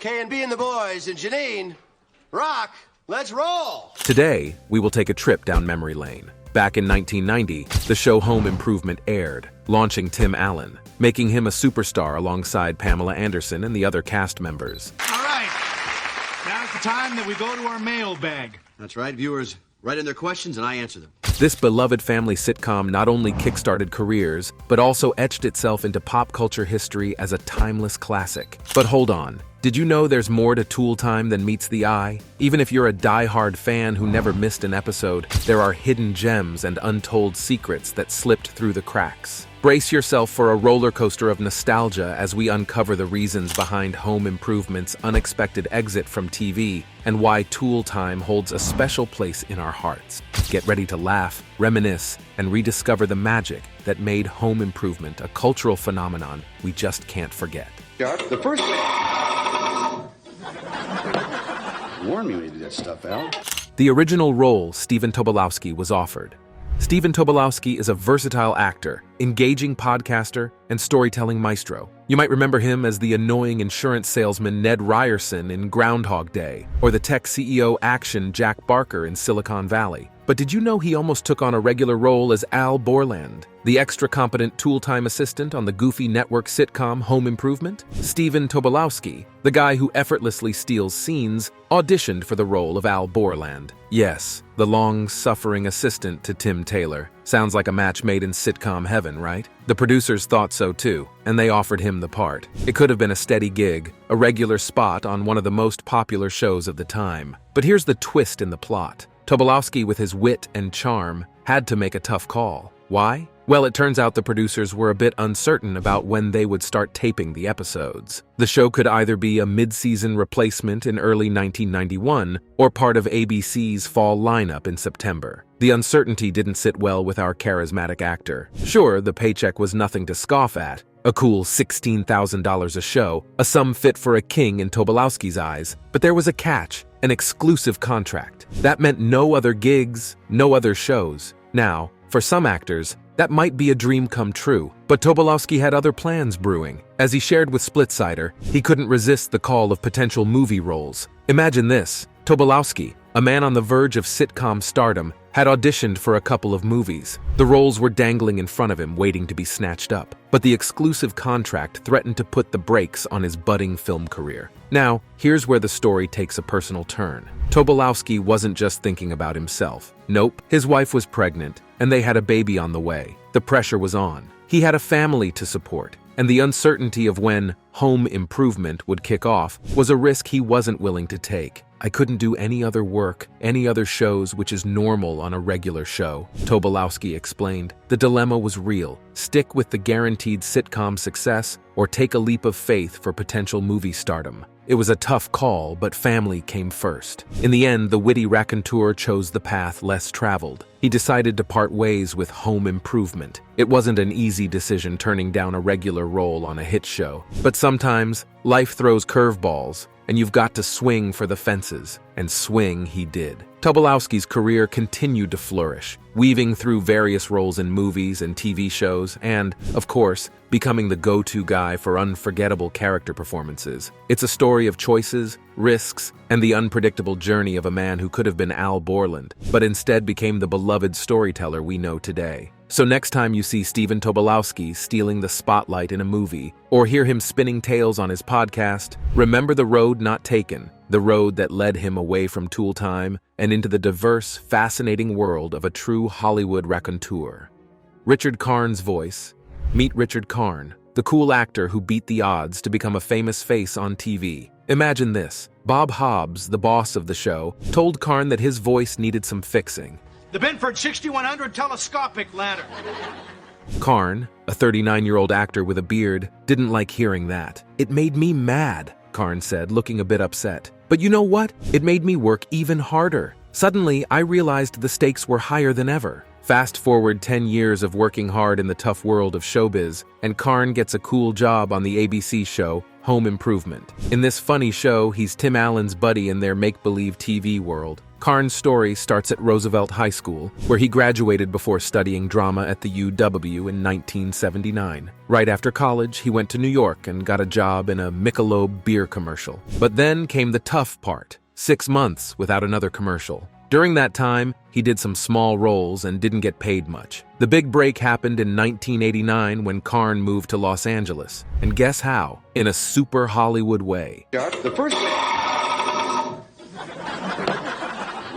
K&B and the boys, and Janine, rock, let's roll! Today, we will take a trip down memory lane. Back in 1990, the show Home Improvement aired, launching Tim Allen, making him a superstar alongside Pamela Anderson and the other cast members. All right, now's the time that we go to our mailbag. That's right, viewers write in their questions and I answer them. This beloved family sitcom not only kickstarted careers, but also etched itself into pop culture history as a timeless classic. But hold on, did you know there's more to Tool Time than meets the eye? Even if you're a die-hard fan who never missed an episode, there are hidden gems and untold secrets that slipped through the cracks. Brace yourself for a roller coaster of nostalgia as we uncover the reasons behind Home Improvement's unexpected exit from TV and why Tool Time holds a special place in our hearts. Get ready to laugh, reminisce, and rediscover the magic that made Home Improvement a cultural phenomenon we just can't forget. The first warn me when you do that stuff, Al. The original role Stephen Tobolowsky was offered. Stephen Tobolowsky is a versatile actor, engaging podcaster, and storytelling maestro. You might remember him as the annoying insurance salesman Ned Ryerson in Groundhog Day, or the tech CEO action Jack Barker in Silicon Valley. But did you know he almost took on a regular role as Al Borland, the extra competent Tool Time assistant on the goofy network sitcom Home Improvement? Stephen Tobolowsky, the guy who effortlessly steals scenes, auditioned for the role of Al Borland. Yes, the long-suffering assistant to Tim Taylor. Sounds like a match made in sitcom heaven, right? The producers thought so too, and they offered him the part. It could have been a steady gig, a regular spot on one of the most popular shows of the time. But here's the twist in the plot. Tobolowsky, with his wit and charm, had to make a tough call. Why? Well, it turns out the producers were a bit uncertain about when they would start taping the episodes. The show could either be a mid-season replacement in early 1991 or part of ABC's fall lineup in September. The uncertainty didn't sit well with our charismatic actor. Sure, the paycheck was nothing to scoff at. A cool $16,000 a show, a sum fit for a king in Tobolowsky's eyes. But there was a catch, an exclusive contract. That meant no other gigs, no other shows. Now, for some actors, that might be a dream come true, but Tobolowsky had other plans brewing. As he shared with Splitsider, he couldn't resist the call of potential movie roles. Imagine this, Tobolowsky, a man on the verge of sitcom stardom, had auditioned for a couple of movies. The roles were dangling in front of him, waiting to be snatched up. But the exclusive contract threatened to put the brakes on his budding film career. Now, here's where the story takes a personal turn. Tobolowsky wasn't just thinking about himself. Nope, his wife was pregnant, and they had a baby on the way. The pressure was on. He had a family to support, and the uncertainty of when Home Improvement would kick off was a risk he wasn't willing to take. I couldn't do any other work, any other shows, which is normal on a regular show, Tobolowsky explained. The dilemma was real. Stick with the guaranteed sitcom success or take a leap of faith for potential movie stardom. It was a tough call, but family came first. In the end, the witty raconteur chose the path less traveled. He decided to part ways with Home Improvement. It wasn't an easy decision turning down a regular role on a hit show. But sometimes, life throws curveballs, and you've got to swing for the fences. And swing he did. Tobolowsky's career continued to flourish, weaving through various roles in movies and TV shows, and, of course, becoming the go-to guy for unforgettable character performances. It's a story of choices, risks, and the unpredictable journey of a man who could have been Al Borland, but instead became the beloved storyteller we know today. So next time you see Stephen Tobolowsky stealing the spotlight in a movie, or hear him spinning tales on his podcast, remember the road not taken, the road that led him away from Tool Time and into the diverse, fascinating world of a true Hollywood raconteur. Richard Karn's voice. Meet Richard Karn, the cool actor who beat the odds to become a famous face on TV. Imagine this. Bob Hobbs, the boss of the show, told Karn that his voice needed some fixing. The Binford 6100 telescopic lantern. Karn, a 39-year-old actor with a beard, didn't like hearing that. It made me mad, Karn said, looking a bit upset. But you know what? It made me work even harder. Suddenly, I realized the stakes were higher than ever. Fast forward 10 years of working hard in the tough world of showbiz, and Karn gets a cool job on the ABC show, Home Improvement. In this funny show, he's Tim Allen's buddy in their make-believe TV world. Karn's story starts at Roosevelt High School, where he graduated before studying drama at the UW in 1979. Right after college, he went to New York and got a job in a Michelob beer commercial. But then came the tough part: 6 months without another commercial. During that time, he did some small roles and didn't get paid much. The big break happened in 1989 when Karn moved to Los Angeles. And guess how? In a super Hollywood way. The first...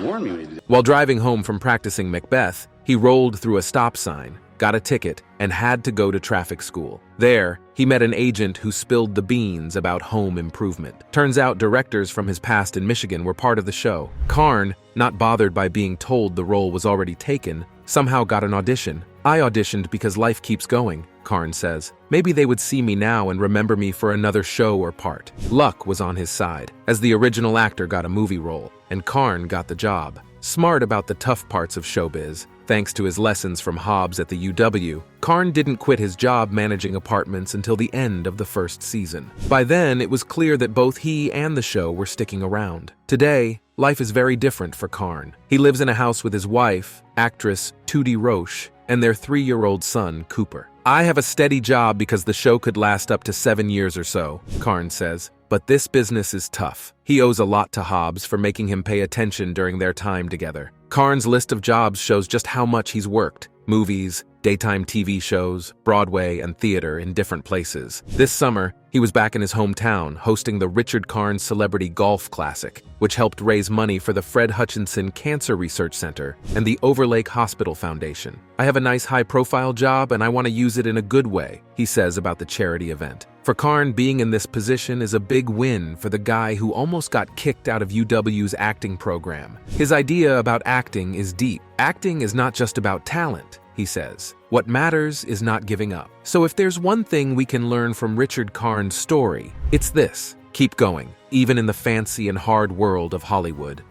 Warn me when you do that. While driving home from practicing Macbeth, he rolled through a stop sign, got a ticket, and had to go to traffic school. There, he met an agent who spilled the beans about home improvement. Turns out directors from his past in Michigan were part of the show. Karn, not bothered by being told the role was already taken, somehow got an audition. "I auditioned because life keeps going," Karn says. "Maybe they would see me now and remember me for another show or part." Luck was on his side, as the original actor got a movie role, and Karn got the job. Smart about the tough parts of showbiz, thanks to his lessons from Hobbs at the UW, Karn didn't quit his job managing apartments until the end of the first season. By then, it was clear that both he and the show were sticking around. Today, life is very different for Karn. He lives in a house with his wife, actress Tootie Roche, and their 3-year-old son, Cooper. "I have a steady job because the show could last up to 7 years or so," Karn says. "But this business is tough." He owes a lot to Hobbs for making him pay attention during their time together. Karn's list of jobs shows just how much he's worked: movies, daytime TV shows, Broadway, and theater in different places. This summer, he was back in his hometown hosting the Richard Karn Celebrity Golf Classic, which helped raise money for the Fred Hutchinson Cancer Research Center and the Overlake Hospital Foundation. "I have a nice high-profile job and I want to use it in a good way," he says about the charity event. For Karn, being in this position is a big win for the guy who almost got kicked out of UW's acting program. His idea about acting is deep. "Acting is not just about talent," he says. "What matters is not giving up." So if there's one thing we can learn from Richard Karn's story, it's this: keep going, even in the fancy and hard world of Hollywood.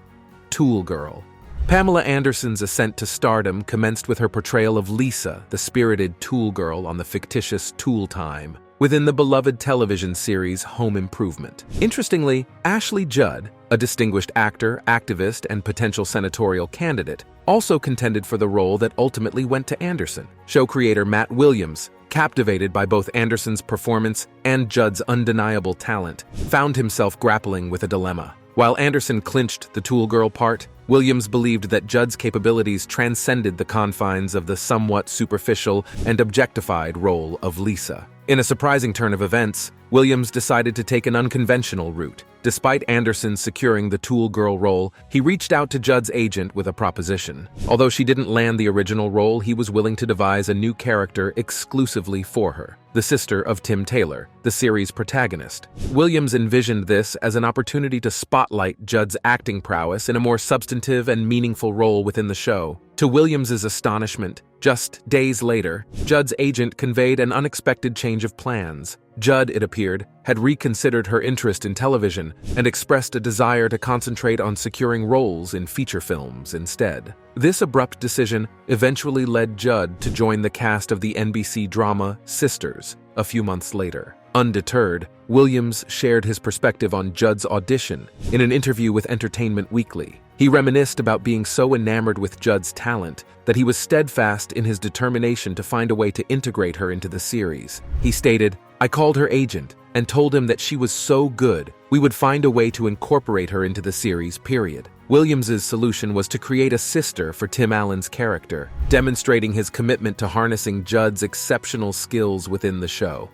Tool Girl. Pamela Anderson's ascent to stardom commenced with her portrayal of Lisa, the spirited tool girl on the fictitious Tool Time, within the beloved television series Home Improvement. Interestingly, Ashley Judd, a distinguished actor, activist, and potential senatorial candidate, also contended for the role that ultimately went to Anderson. Show creator Matt Williams, captivated by both Anderson's performance and Judd's undeniable talent, found himself grappling with a dilemma. While Anderson clinched the Tool Girl part, Williams believed that Judd's capabilities transcended the confines of the somewhat superficial and objectified role of Lisa. In a surprising turn of events, Williams decided to take an unconventional route. Despite Anderson securing the Tool Girl role, he reached out to Judd's agent with a proposition. Although she didn't land the original role, he was willing to devise a new character exclusively for her, the sister of Tim Taylor, the series' protagonist. Williams envisioned this as an opportunity to spotlight Judd's acting prowess in a more substantive and meaningful role within the show. To Williams's astonishment, just days later, Judd's agent conveyed an unexpected change of plans. Judd, it appeared, had reconsidered her interest in television and expressed a desire to concentrate on securing roles in feature films instead. This abrupt decision eventually led Judd to join the cast of the NBC drama Sisters a few months later. Undeterred, Williams shared his perspective on Judd's audition in an interview with Entertainment Weekly. He reminisced about being so enamored with Judd's talent that he was steadfast in his determination to find a way to integrate her into the series. He stated, "I called her agent and told him that she was so good, we would find a way to incorporate her into the series, period." Williams's solution was to create a sister for Tim Allen's character, demonstrating his commitment to harnessing Judd's exceptional skills within the show.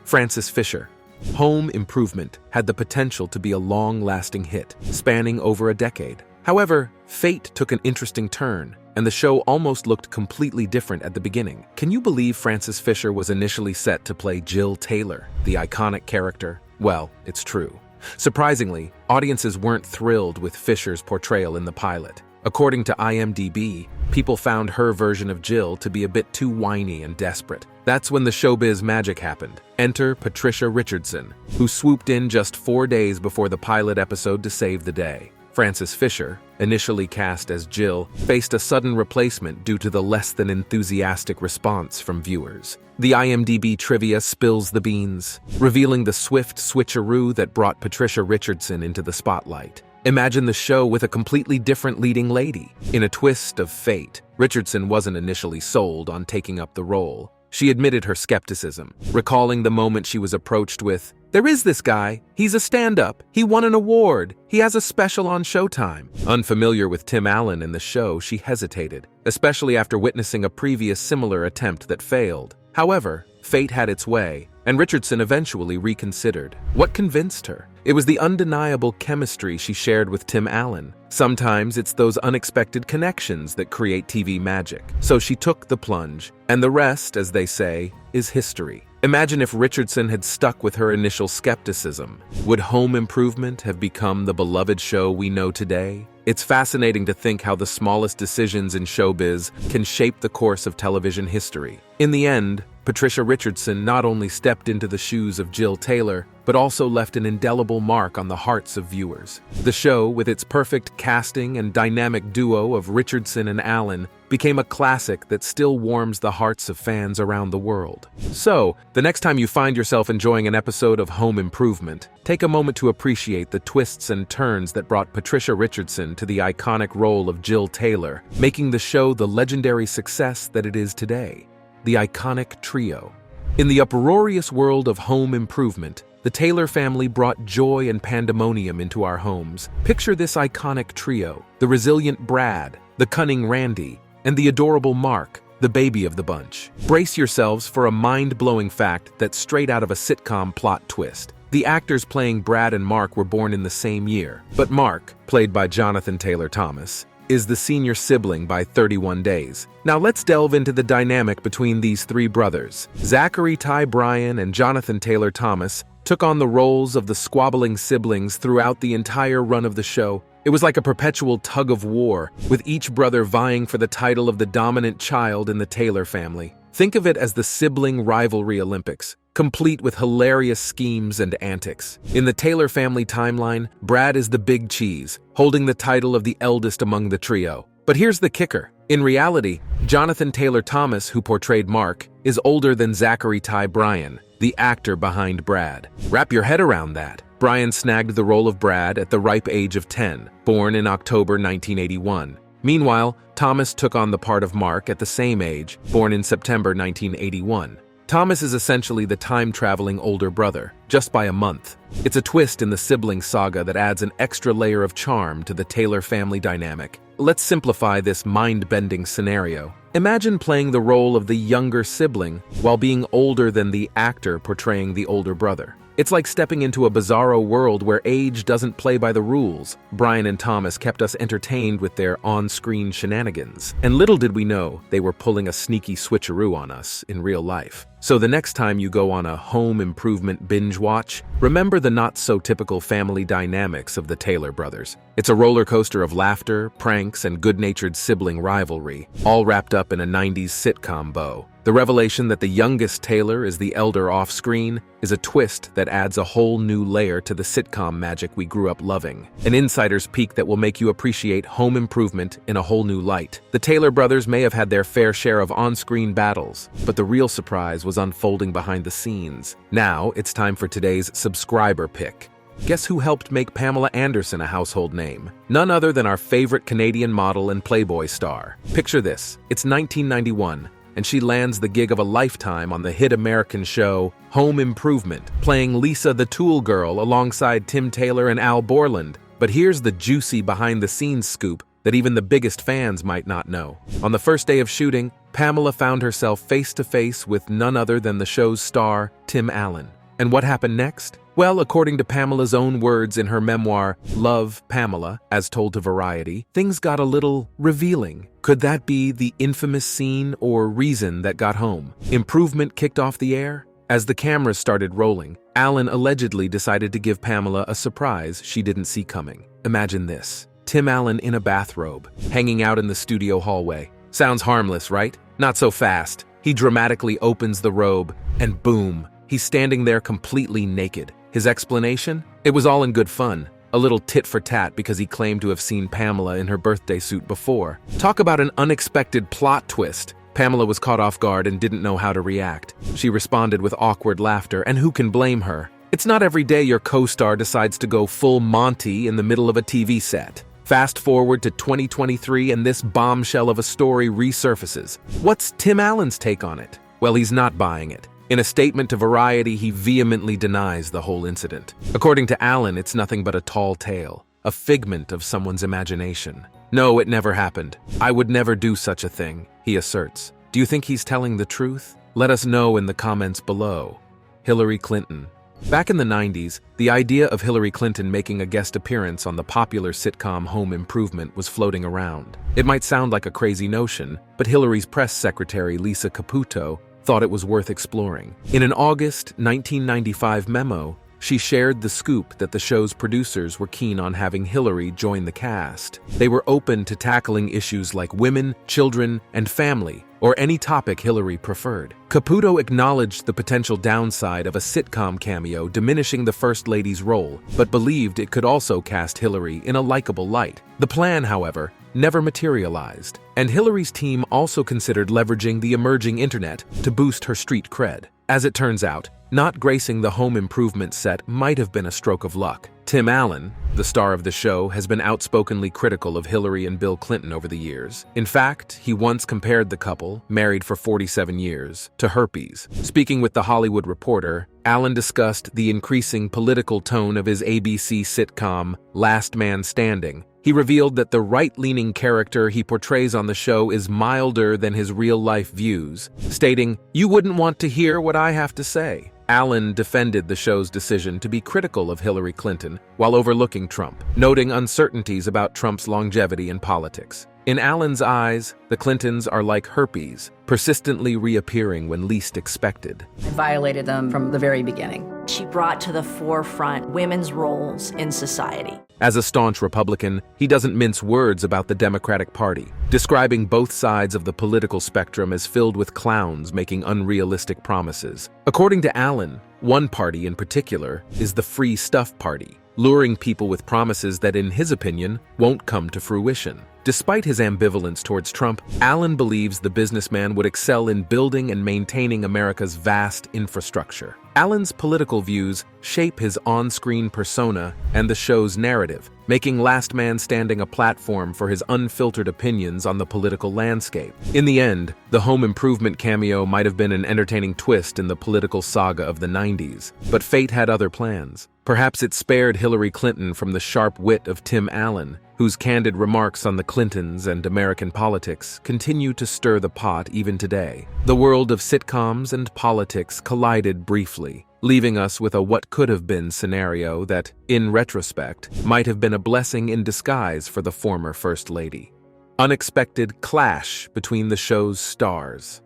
Frances Fisher. Home Improvement had the potential to be a long-lasting hit, spanning over a decade. However, fate took an interesting turn, and the show almost looked completely different at the beginning. Can you believe Frances Fisher was initially set to play Jill Taylor, the iconic character? Well, it's true. Surprisingly, audiences weren't thrilled with Fisher's portrayal in the pilot. According to IMDb, people found her version of Jill to be a bit too whiny and desperate. That's when the showbiz magic happened. Enter Patricia Richardson, who swooped in just 4 days before the pilot episode to save the day. Frances Fisher, initially cast as Jill, faced a sudden replacement due to the less than enthusiastic response from viewers. The IMDb trivia spills the beans, revealing the swift switcheroo that brought Patricia Richardson into the spotlight. Imagine the show with a completely different leading lady. In a twist of fate, Richardson wasn't initially sold on taking up the role. She admitted her skepticism, recalling the moment she was approached with, "There is this guy. He's a stand-up. He won an award. He has a special on Showtime." Unfamiliar with Tim Allen in the show, she hesitated, especially after witnessing a previous similar attempt that failed. However, fate had its way, and Richardson eventually reconsidered. What convinced her? It was the undeniable chemistry she shared with Tim Allen. Sometimes it's those unexpected connections that create TV magic. So she took the plunge, and the rest, as they say, is history. Imagine if Richardson had stuck with her initial skepticism. Would Home Improvement have become the beloved show we know today? It's fascinating to think how the smallest decisions in showbiz can shape the course of television history. In the end, Patricia Richardson not only stepped into the shoes of Jill Taylor, but also left an indelible mark on the hearts of viewers. The show, with its perfect casting and dynamic duo of Richardson and Allen, became a classic that still warms the hearts of fans around the world. So, the next time you find yourself enjoying an episode of Home Improvement, take a moment to appreciate the twists and turns that brought Patricia Richardson to the iconic role of Jill Taylor, making the show the legendary success that it is today. The iconic trio. In the uproarious world of Home Improvement, the Taylor family brought joy and pandemonium into our homes. Picture this iconic trio: the resilient Brad, the cunning Randy, and the adorable Mark, the baby of the bunch. Brace yourselves for a mind-blowing fact that's straight out of a sitcom plot twist. The actors playing Brad and Mark were born in the same year, but Mark, played by Jonathan Taylor Thomas, is the senior sibling by 31 days. Now let's delve into the dynamic between these three brothers. Zachary Ty Bryan and Jonathan Taylor Thomas took on the roles of the squabbling siblings throughout the entire run of the show. It was like a perpetual tug of war, with each brother vying for the title of the dominant child in the Taylor family. Think of it as the sibling rivalry Olympics, complete with hilarious schemes and antics. In the Taylor family timeline, Brad is the big cheese, holding the title of the eldest among the trio. But here's the kicker. In reality, Jonathan Taylor Thomas, who portrayed Mark, is older than Zachary Ty Bryan, the actor behind Brad. Wrap your head around that. Bryan snagged the role of Brad at the ripe age of 10, born in October 1981. Meanwhile, Thomas took on the part of Mark at the same age, born in September 1981. Thomas is essentially the time-traveling older brother, just by a month. It's a twist in the sibling saga that adds an extra layer of charm to the Taylor family dynamic. Let's simplify this mind-bending scenario. Imagine playing the role of the younger sibling while being older than the actor portraying the older brother. It's like stepping into a bizarro world where age doesn't play by the rules. Bryan and Thomas kept us entertained with their on-screen shenanigans. And little did we know they were pulling a sneaky switcheroo on us in real life. So the next time you go on a Home Improvement binge watch, remember the not-so-typical family dynamics of the Taylor brothers. It's a roller coaster of laughter, pranks, and good-natured sibling rivalry, all wrapped up in a 90s sitcom bow. The revelation that the youngest Taylor is the elder off-screen is a twist that adds a whole new layer to the sitcom magic we grew up loving. An insider's peek that will make you appreciate Home Improvement in a whole new light. The Taylor brothers may have had their fair share of on-screen battles, but the real surprise was unfolding behind the scenes. Now, it's time for today's subscriber pick. Guess who helped make Pamela Anderson a household name? None other than our favorite Canadian model and Playboy star. Picture this. It's 1991. And she lands the gig of a lifetime on the hit American show Home Improvement, playing Lisa the Tool Girl alongside Tim Taylor and Al Borland. But here's the juicy behind-the-scenes scoop that even the biggest fans might not know. On the first day of shooting, Pamela found herself face-to-face with none other than the show's star, Tim Allen. And what happened next? Well, according to Pamela's own words in her memoir, Love, Pamela, as told to Variety, things got a little revealing. Could that be the infamous scene or reason that got home? Improvement kicked off the air? As the cameras started rolling, Allen allegedly decided to give Pamela a surprise she didn't see coming. Imagine this. Tim Allen in a bathrobe, hanging out in the studio hallway. Sounds harmless, right? Not so fast. He dramatically opens the robe, and boom, he's standing there completely naked. His explanation? It was all in good fun. A little tit for tat because he claimed to have seen Pamela in her birthday suit before. Talk about an unexpected plot twist. Pamela was caught off guard and didn't know how to react. She responded with awkward laughter, and who can blame her? It's not every day your co-star decides to go full Monty in the middle of a TV set. Fast forward to 2023 and this bombshell of a story resurfaces. What's Tim Allen's take on it? Well, he's not buying it. In a statement to Variety, he vehemently denies the whole incident. According to Allen, it's nothing but a tall tale, a figment of someone's imagination. No, it never happened. I would never do such a thing, he asserts. Do you think he's telling the truth? Let us know in the comments below. Hillary Clinton. Back in the 90s, the idea of Hillary Clinton making a guest appearance on the popular sitcom Home Improvement was floating around. It might sound like a crazy notion, but Hillary's press secretary, Lisa Caputo, thought it was worth exploring. In an August 1995 memo, she shared the scoop that the show's producers were keen on having Hillary join the cast. They were open to tackling issues like women, children, and family, or any topic Hillary preferred. Caputo acknowledged the potential downside of a sitcom cameo diminishing the First Lady's role, but believed it could also cast Hillary in a likable light. The plan, however, never materialized, and Hillary's team also considered leveraging the emerging internet to boost her street cred. As it turns out, not gracing the Home Improvement set might have been a stroke of luck. Tim Allen, the star of the show, has been outspokenly critical of Hillary and Bill Clinton over the years. In fact, he once compared the couple, married for 47 years, to herpes. Speaking with The Hollywood Reporter, Allen discussed the increasing political tone of his ABC sitcom, Last Man Standing. He revealed that the right-leaning character he portrays on the show is milder than his real-life views, stating, "You wouldn't want to hear what I have to say." Allen defended the show's decision to be critical of Hillary Clinton while overlooking Trump, noting uncertainties about Trump's longevity in politics. In Allen's eyes, the Clintons are like herpes, persistently reappearing when least expected. I violated them from the very beginning. She brought to the forefront women's roles in society. As a staunch Republican, he doesn't mince words about the Democratic Party, describing both sides of the political spectrum as filled with clowns making unrealistic promises. According to Allen, one party in particular is the Free Stuff Party, luring people with promises that, in his opinion, won't come to fruition. Despite his ambivalence towards Trump, Allen believes the businessman would excel in building and maintaining America's vast infrastructure. Allen's political views shape his on-screen persona and the show's narrative, making Last Man Standing a platform for his unfiltered opinions on the political landscape. In the end, the Home Improvement cameo might have been an entertaining twist in the political saga of the 90s, but fate had other plans. Perhaps it spared Hillary Clinton from the sharp wit of Tim Allen, whose candid remarks on the Clintons and American politics continue to stir the pot even today. The world of sitcoms and politics collided briefly, leaving us with a what-could-have-been scenario that, in retrospect, might have been a blessing in disguise for the former First Lady. Unexpected clash between the show's stars.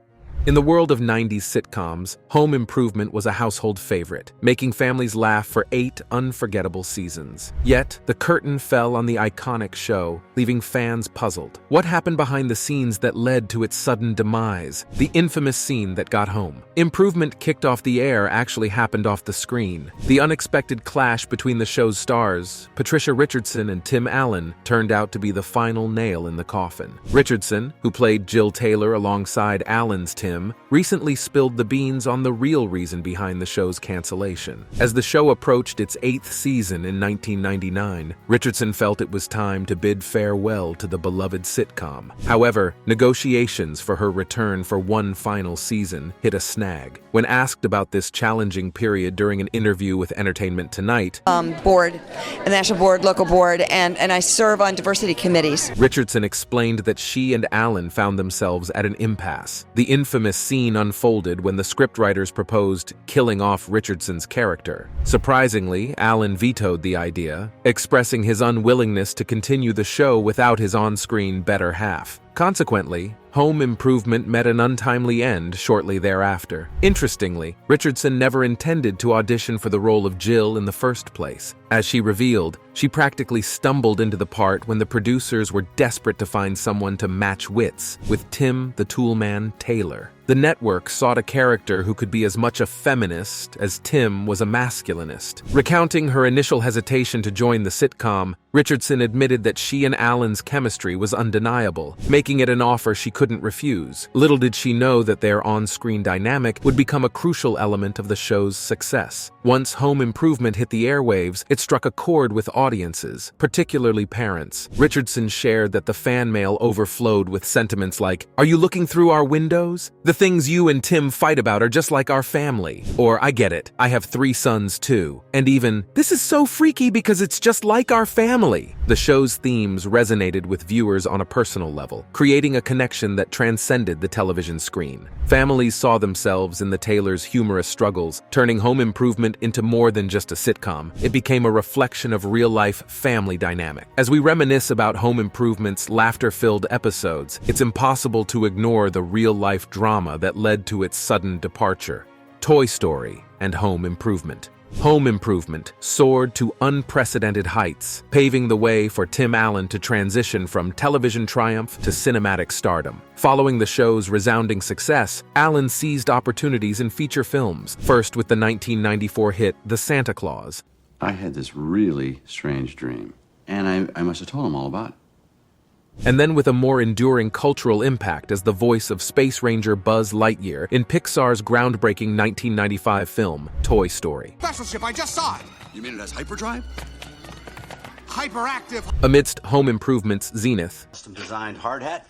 In the world of 90s sitcoms, Home Improvement was a household favorite, making families laugh for 8 unforgettable seasons. Yet, the curtain fell on the iconic show, leaving fans puzzled. What happened behind the scenes that led to its sudden demise? The infamous scene that got home. Improvement kicked off the air actually happened off the screen. The unexpected clash between the show's stars, Patricia Richardson and Tim Allen, turned out to be the final nail in the coffin. Richardson, who played Jill Taylor alongside Allen's Tim, recently spilled the beans on the real reason behind the show's cancellation. As the show approached its 8th season in 1999, Richardson felt it was time to bid farewell to the beloved sitcom. However, negotiations for her return for one final season hit a snag. When asked about this challenging period during an interview with Entertainment Tonight, board, a national board, local board, and I serve on diversity committees. Richardson explained that she and Allen found themselves at an impasse. The infamous scene unfolded when the scriptwriters proposed killing off Richardson's character. Surprisingly, Allen vetoed the idea, expressing his unwillingness to continue the show without his on-screen better half. Consequently, Home Improvement met an untimely end shortly thereafter. Interestingly, Richardson never intended to audition for the role of Jill in the first place. As she revealed, she practically stumbled into the part when the producers were desperate to find someone to match wits with Tim the Toolman Taylor. The network sought a character who could be as much a feminist as Tim was a masculinist. Recounting her initial hesitation to join the sitcom, Richardson admitted that she and Alan's chemistry was undeniable, making it an offer she couldn't refuse. Little did she know that their on-screen dynamic would become a crucial element of the show's success. Once Home Improvement hit the airwaves, it struck a chord with audiences, particularly parents. Richardson shared that the fan mail overflowed with sentiments like, "Are you looking through our windows? The things you and Tim fight about are just like our family." Or, "I get it, I have 3 sons too." And even, "This is so freaky because it's just like our family." The show's themes resonated with viewers on a personal level, creating a connection that transcended the television screen. Families saw themselves in the Taylors' humorous struggles, turning Home Improvement into more than just a sitcom. It became a reflection of real-life family dynamic. As we reminisce about Home Improvement's laughter-filled episodes, it's impossible to ignore the real-life drama that led to its sudden departure. Toy Story and Home Improvement. Home Improvement soared to unprecedented heights, paving the way for Tim Allen to transition from television triumph to cinematic stardom. Following the show's resounding success, Allen seized opportunities in feature films, first with the 1994 hit The Santa Claus. I had this really strange dream, and I must have told him all about it. And then with a more enduring cultural impact as the voice of Space Ranger Buzz Lightyear in Pixar's groundbreaking 1995 film, Toy Story. Special ship, I just saw it. You mean it has hyperdrive? Hyperactive. Amidst Home Improvement's zenith, Custom designed hard hat.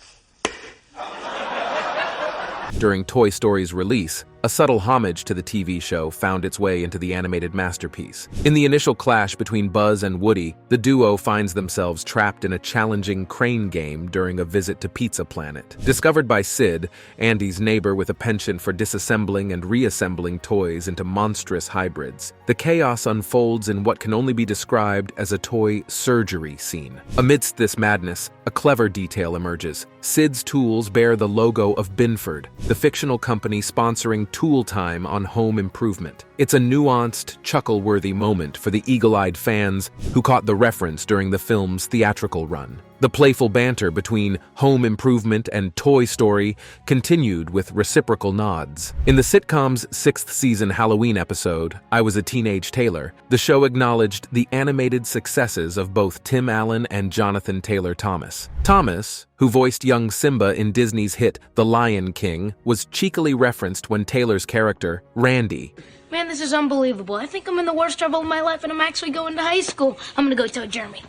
during Toy Story's release, a subtle homage to the TV show found its way into the animated masterpiece. In the initial clash between Buzz and Woody, the duo finds themselves trapped in a challenging crane game during a visit to Pizza Planet. Discovered by Sid, Andy's neighbor with a penchant for disassembling and reassembling toys into monstrous hybrids, the chaos unfolds in what can only be described as a toy surgery scene. Amidst this madness, a clever detail emerges. Sid's tools bear the logo of Binford, the fictional company sponsoring Tool Time on Home Improvement. It's a nuanced, chuckle-worthy moment for the eagle-eyed fans who caught the reference during the film's theatrical run. The playful banter between Home Improvement and Toy Story continued with reciprocal nods. In the sitcom's 6th season Halloween episode, I Was a Teenage Taylor, the show acknowledged the animated successes of both Tim Allen and Jonathan Taylor Thomas. Thomas, who voiced young Simba in Disney's hit The Lion King, was cheekily referenced when Taylor's character, Randy, "Man, this is unbelievable. I think I'm in the worst trouble of my life and I'm actually going to high school. I'm gonna go tell Jeremy."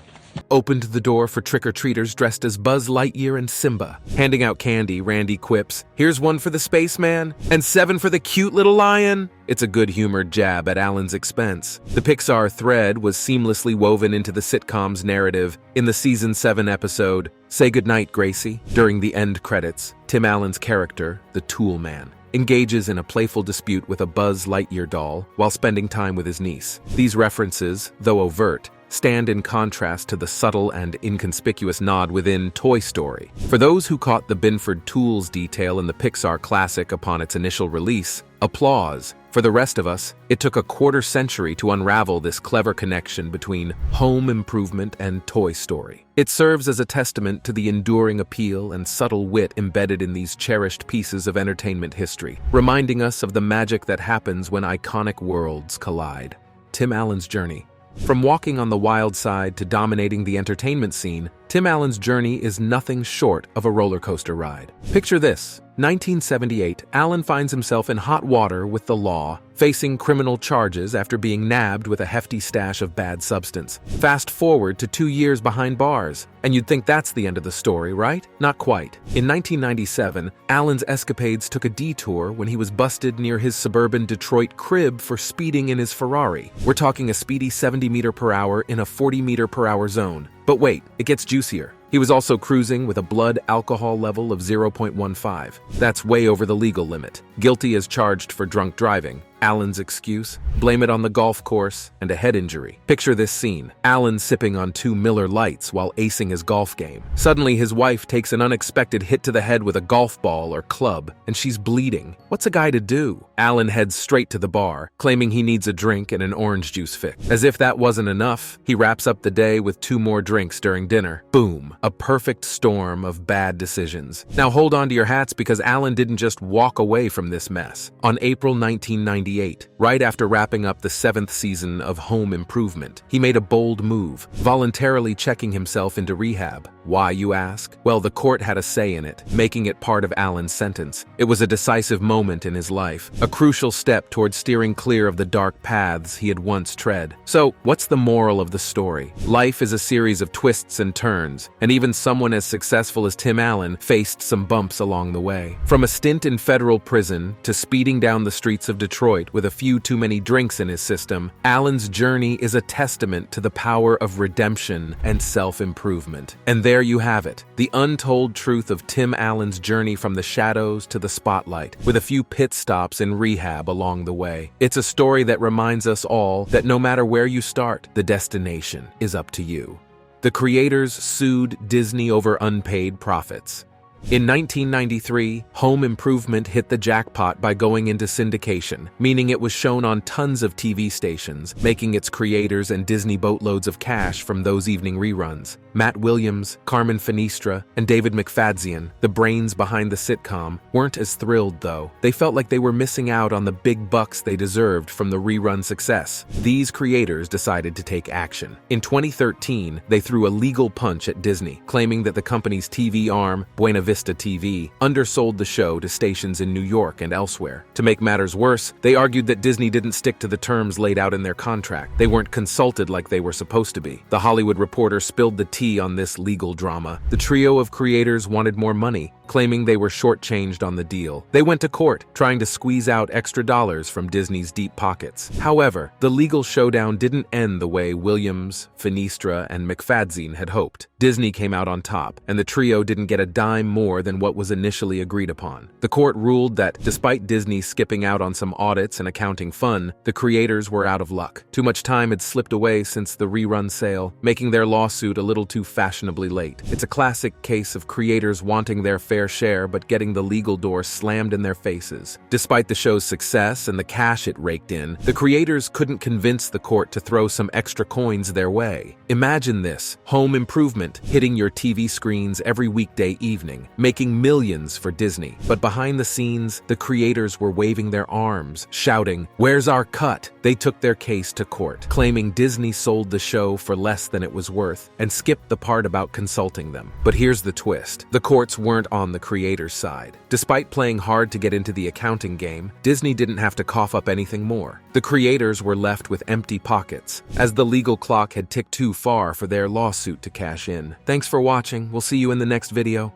opened the door for trick-or-treaters dressed as Buzz Lightyear and Simba. Handing out candy, Randy quips, "Here's 1 for the spaceman, and 7 for the cute little lion." It's a good-humored jab at Alan's expense. The Pixar thread was seamlessly woven into the sitcom's narrative. In the Season 7 episode, Say Goodnight, Gracie, during the end credits, Tim Allen's character, the Tool Man, engages in a playful dispute with a Buzz Lightyear doll while spending time with his niece. These references, though overt, stand in contrast to the subtle and inconspicuous nod within Toy Story. For those who caught the Binford Tools detail in the Pixar classic upon its initial release, applause. For the rest of us, it took a quarter-century to unravel this clever connection between Home Improvement and Toy Story. It serves as a testament to the enduring appeal and subtle wit embedded in these cherished pieces of entertainment history, reminding us of the magic that happens when iconic worlds collide. Tim Allen's journey. From walking on the wild side to dominating the entertainment scene, Tim Allen's journey is nothing short of a roller coaster ride. Picture this. 1978, Allen finds himself in hot water with the law, facing criminal charges after being nabbed with a hefty stash of bad substance. Fast forward to 2 years behind bars, and you'd think that's the end of the story, right? Not quite. In 1997, Allen's escapades took a detour when he was busted near his suburban Detroit crib for speeding in his Ferrari. We're talking a speedy 70 mph in a 40 mph zone. But wait, it gets juicier. He was also cruising with a blood alcohol level of 0.15. That's way over the legal limit. Guilty as charged for drunk driving. Alan's excuse? Blame it on the golf course and a head injury. Picture this scene. Alan sipping on 2 Miller Lights while acing his golf game. Suddenly, his wife takes an unexpected hit to the head with a golf ball or club, and she's bleeding. What's a guy to do? Alan heads straight to the bar, claiming he needs a drink and an orange juice fix. As if that wasn't enough, he wraps up the day with 2 more drinks during dinner. Boom. A perfect storm of bad decisions. Now hold on to your hats, because Alan didn't just walk away from this mess. On April 1998, right after wrapping up the 7th season of Home Improvement, he made a bold move, voluntarily checking himself into rehab. Why, you ask? Well, the court had a say in it, making it part of Alan's sentence. It was a decisive moment in his life, a crucial step towards steering clear of the dark paths he had once tread. So, what's the moral of the story? Life is a series of twists and turns, and even someone as successful as Tim Allen faced some bumps along the way. From a stint in federal prison to speeding down the streets of Detroit with a few too many drinks in his system, Allen's journey is a testament to the power of redemption and self-improvement. And there you have it, the untold truth of Tim Allen's journey from the shadows to the spotlight, with a few pit stops in rehab along the way. It's a story that reminds us all that no matter where you start, the destination is up to you. The creators sued Disney over unpaid profits. In 1993, Home Improvement hit the jackpot by going into syndication, meaning it was shown on tons of TV stations, making its creators and Disney boatloads of cash from those evening reruns. Matt Williams, Carmen Finestra, and David McFadzean, the brains behind the sitcom, weren't as thrilled though. They felt like they were missing out on the big bucks they deserved from the rerun success. These creators decided to take action. In 2013, they threw a legal punch at Disney, claiming that the company's TV arm, Buena Vista TV, undersold the show to stations in New York and elsewhere. To make matters worse, they argued that Disney didn't stick to the terms laid out in their contract. They weren't consulted like they were supposed to be. The Hollywood Reporter spilled the tea on this legal drama. The trio of creators wanted more money, claiming they were shortchanged on the deal. They went to court, trying to squeeze out extra dollars from Disney's deep pockets. However, the legal showdown didn't end the way Williams, Finestra, and McFadzean had hoped. Disney came out on top, and the trio didn't get a dime more than what was initially agreed upon. The court ruled that, despite Disney skipping out on some audits and accounting fun, the creators were out of luck. Too much time had slipped away since the rerun sale, making their lawsuit a little too fashionably late. It's a classic case of creators wanting their fair share but getting the legal door slammed in their faces. Despite the show's success and the cash it raked in, the creators couldn't convince the court to throw some extra coins their way. Imagine this: Home Improvement hitting your TV screens every weekday evening, making millions for Disney. But behind the scenes, the creators were waving their arms, shouting, "Where's our cut?" They took their case to court, claiming Disney sold the show for less than it was worth, and skipped the part about consulting them. But here's the twist: the courts weren't on the creators' side. Despite playing hard to get into the accounting game, Disney didn't have to cough up anything more. The creators were left with empty pockets, as the legal clock had ticked too far for their lawsuit to cash in. Thanks for watching. We'll see you in the next video.